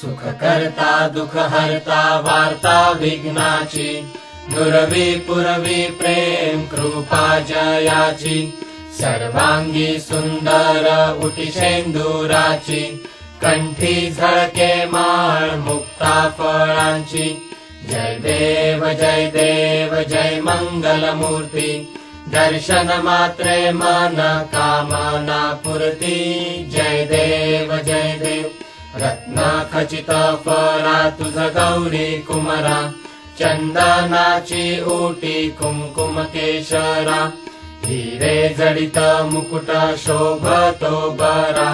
सुख करता दुख हरता वार्ता विघ्नाची, दुर्वी पुरवी प्रेम कृपा जयाची, सर्वांगी सुंदर उटी शेंदुराची, कंठी झळके माळ मुक्ता फळांची, जय देव जय मंगलमूर्ती, दर्शन मात्रे मन कामना पूर्ती, जय देव रत्न खचित फरा तुझ गौरी कुमरा, चंदनाची उटी कुमकुम केशरा, हिरे जडित मुकुट शोभतो बरा,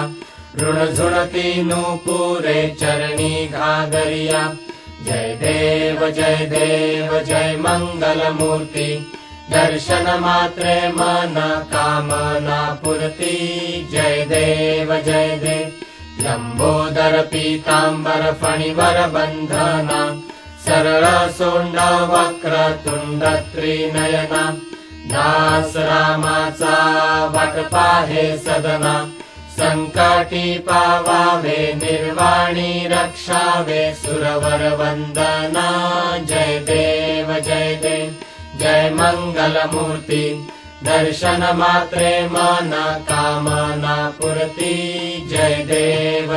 ऋण झुणती नूपुरे चरणी घागरिया, जय देव जय मंगलमूर्ती, दर्शन मात्रे मन कामना पूर्ती, जय देव लंबोदर पीतांबर फणिवर बंधना, सरळ सोंड वक्र तुंड त्रिनयना, दास रामाचा वाट पाहे सदना, संकटी पावावे निर्वाणी रक्षावे सुरवर वंदना, जय देव जय मंगलमूर्ती, दर्शन मात्रे मन कामना पूर्ती, जय देव